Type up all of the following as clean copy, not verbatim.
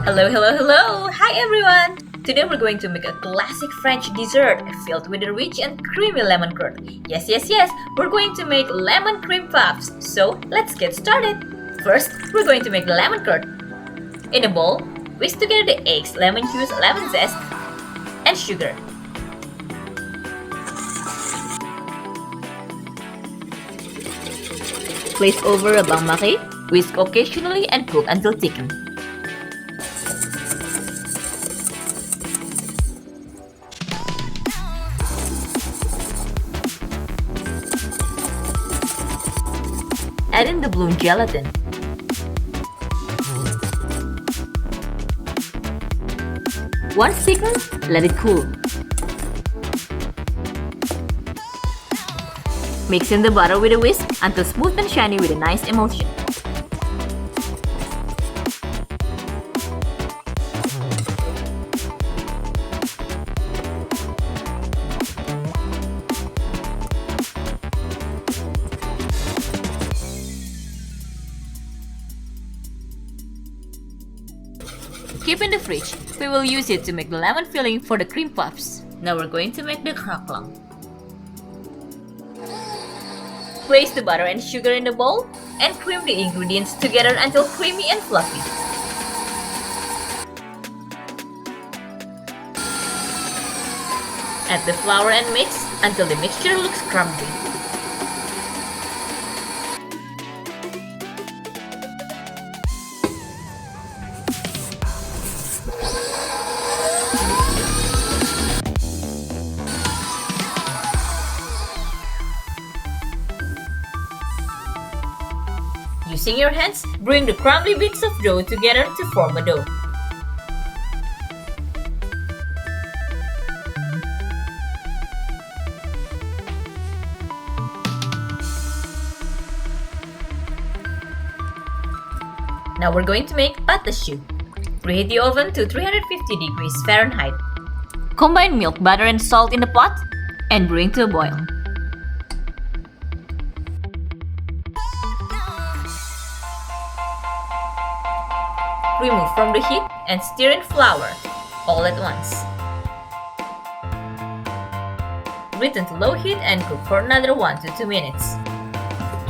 Hello, hello, hello! Hi everyone! Today we're going to make a classic French dessert filled with a rich and creamy lemon curd. Yes, we're going to make lemon cream puffs. So let's get started! First, we're going to make the lemon curd. In a bowl, whisk together the eggs, lemon juice, lemon zest, and sugar. Place over a bain-marie, whisk occasionally and cook until thickened. Add in the bloom gelatin. Once thickened, let it cool. Mix in the butter with a whisk until smooth and shiny with a nice emulsion. Keep in the fridge. We will use it to make the lemon filling for the cream puffs. Now we're going to make the croquant. Place the butter and sugar in the bowl and cream the ingredients together until creamy and fluffy. Add the flour and mix until the mixture looks crumbly. Using your hands, bring the crumbly bits of dough together to form a dough. Now we're going to make pâte à choux. Preheat the oven to 350 degrees Fahrenheit. Combine milk, butter, and salt in the pot and bring to a boil. Remove from the heat and stir in flour all at once. Return to low heat and cook for another 1 to 2 minutes.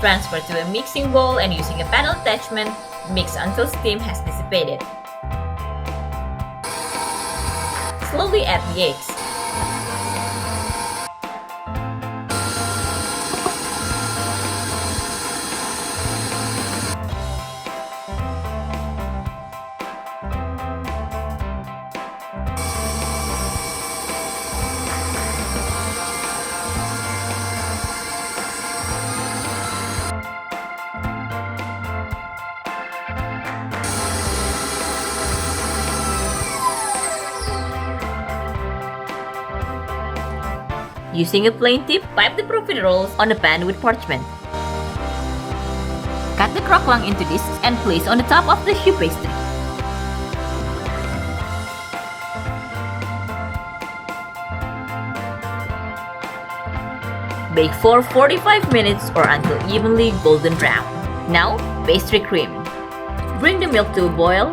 Transfer to a mixing bowl and using a paddle attachment, mix until steam has dissipated. Slowly add the eggs. Using a plain tip, pipe the profiterole rolls on a pan with parchment. Cut the croquant into discs and place on the top of the choux pastry. Bake for 45 minutes or until evenly golden brown. Now, pastry cream. Bring the milk to a boil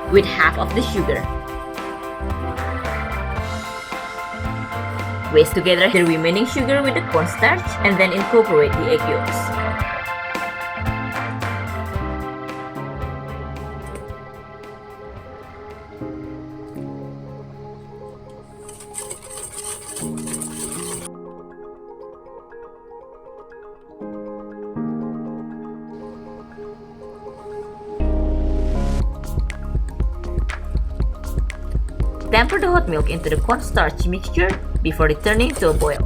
with half of the sugar. Whisk together the remaining sugar with the cornstarch and then incorporate the egg yolks. Temper the hot milk into the cornstarch mixture before returning to a boil.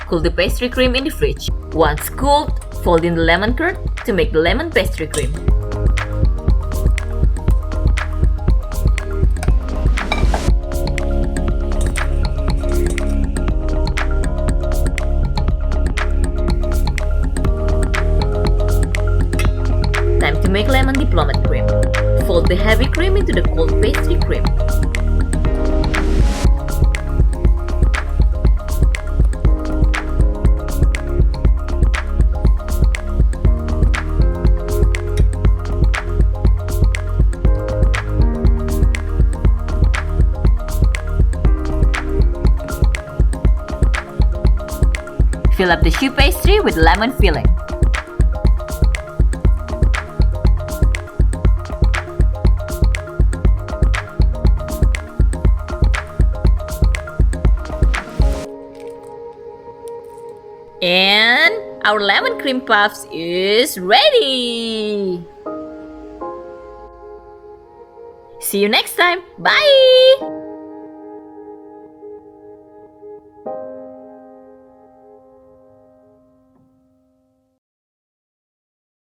Cool the pastry cream in the fridge. Once cooled, fold in the lemon curd to make the lemon pastry cream. Time to make lemon diplomat cream. Fold the heavy cream into the cold pastry cream. Fill up the choux pastry with lemon filling. And our lemon cream puffs is ready! See you next time. Bye!